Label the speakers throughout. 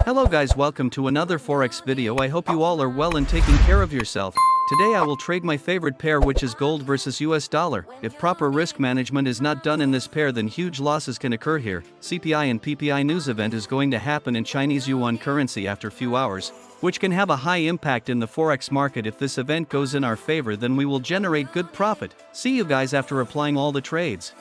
Speaker 1: Hello guys, welcome to another Forex video. I hope you all are well and taking care of yourself. Today I will trade my favorite pair, which is gold versus US dollar. If proper risk management is not done in this pair, then huge losses can occur here. CPI and PPI news event is going to happen in Chinese yuan currency after few hours, which can have a high impact in the Forex market. If this event goes in our favor, then we will generate good profit. See you guys after applying all the trades.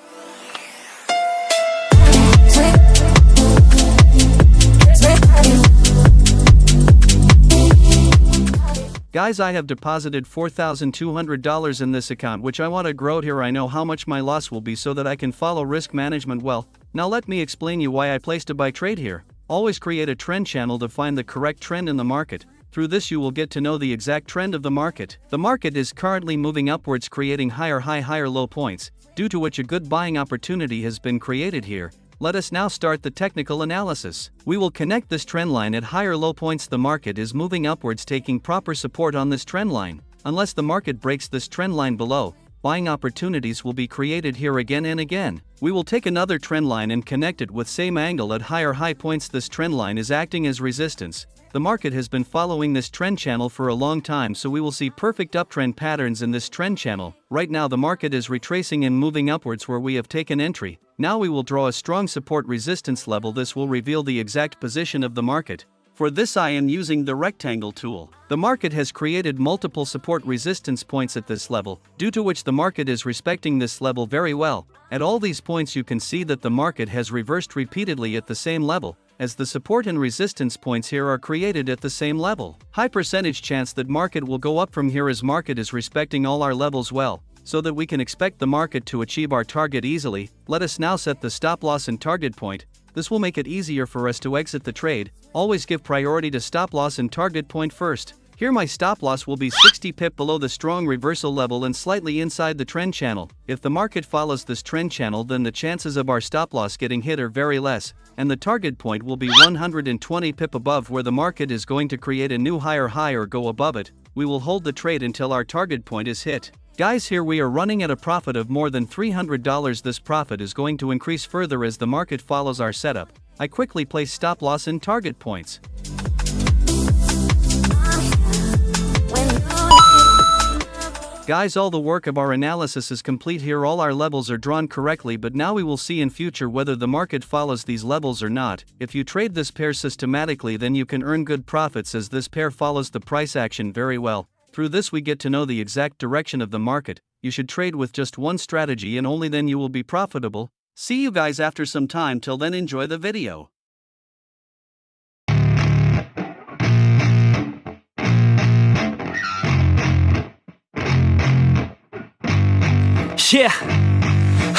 Speaker 1: Guys, I have deposited $4,200 in this account, which I want to grow here. I know how much my loss will be so that I can follow risk management well. Now let me explain you why I placed a buy trade here. Always create a trend channel to find the correct trend in the market. Through this you will get to know the exact trend of the market. The market is currently moving upwards, creating higher high, higher low points, due to which a good buying opportunity has been created here. Let us now start the technical analysis. We will connect this trend line at higher low points. The market is moving upwards, taking proper support on this trend line. Unless the market breaks this trend line below, buying opportunities will be created here again and again. We will take another trend line and connect it with same angle at higher high points. This trend line is acting as resistance. The market has been following this trend channel for a long time, so we will see perfect uptrend patterns in this trend channel. Right now the market is retracing and moving upwards where we have taken entry. Now we will draw a strong support resistance level. This will reveal the exact position of the market. For this I am using the rectangle tool. The market has created multiple support resistance points at this level, due to which the market is respecting this level very well. At all these points you can see that the market has reversed repeatedly at the same level, as the support and resistance points here are created at the same level. High percentage chance that market will go up from here, as market is respecting all our levels well, so that we can expect the market to achieve our target easily. Let us now set the stop loss and target point. This will make it easier for us to exit the trade. Always give priority to stop loss and target point first. Here my stop loss will be 60 pip below the strong reversal level and slightly inside the trend channel. If the market follows this trend channel, then the chances of our stop loss getting hit are very less, and the target point will be 120 pip above where the market is going to create a new higher high or go above it. We will hold the trade until our target point is hit. Guys, here we are running at a profit of more than $300. This profit is going to increase further as the market follows our setup. I quickly place stop loss and target points. Guys, all the work of our analysis is complete here. All our levels are drawn correctly, but now we will see in future whether the market follows these levels or not. If you trade this pair systematically, then you can earn good profits, as this pair follows the price action very well. Through this we get to know the exact direction of the market. You should trade with just one strategy and only then you will be profitable. See you guys after some time. Till then, enjoy the video.
Speaker 2: Yeah,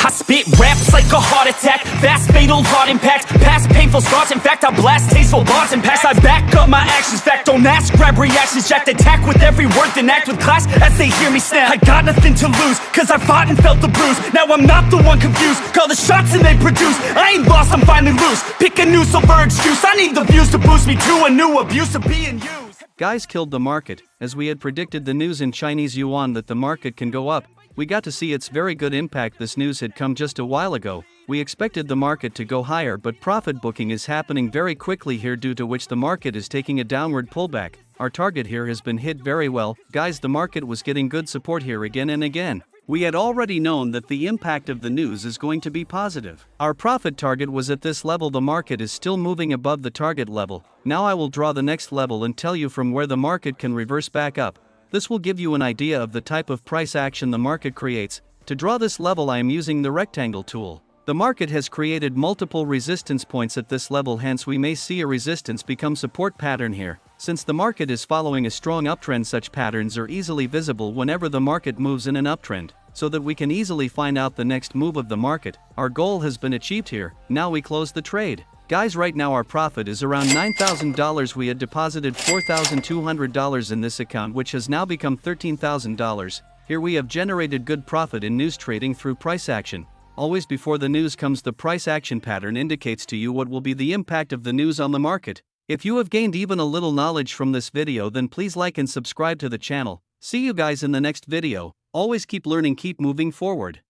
Speaker 2: I spit raps like a heart attack, fast fatal heart impact, past painful scars. In fact, I blast tasteful bars and packs. I back up my actions, fact, don't ask, grab reactions, jacked, attack with every word, then act with class as they hear me snap. I got nothing to lose, cause I fought and felt the bruise. Now I'm not the one confused, call the shots and they produce. I ain't lost, I'm finally loose, pick a new silver excuse. I need the views to boost me to a new abuse of being used.
Speaker 1: Guys, killed the market, as we had predicted the news in Chinese yuan that the market can go up. We got to see its very good impact. This news had come just a while ago. We expected the market to go higher, but profit booking is happening very quickly here, due to which the market is taking a downward pullback. Our target here has been hit very well. Guys, the market was getting good support here again and again. We had already known that the impact of the news is going to be positive. Our profit target was at this level. The market is still moving above the target level. Now I will draw the next level and tell you from where the market can reverse back up. This will give you an idea of the type of price action the market creates. To draw this level I am using the rectangle tool. The market has created multiple resistance points at this level, hence we may see a resistance become support pattern here. Since the market is following a strong uptrend, such patterns are easily visible whenever the market moves in an uptrend, so that we can easily find out the next move of the market. Our goal has been achieved here. Now we close the trade. Guys, right now our profit is around $9,000. We had deposited $4,200 in this account, which has now become $13,000. Here we have generated good profit in news trading through price action. Always before the news comes, the price action pattern indicates to you what will be the impact of the news on the market. If you have gained even a little knowledge from this video, then please like and subscribe to the channel. See you guys in the next video. Always keep learning, keep moving forward.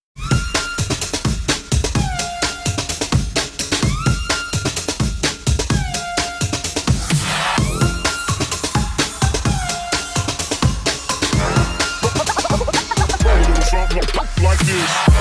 Speaker 3: news.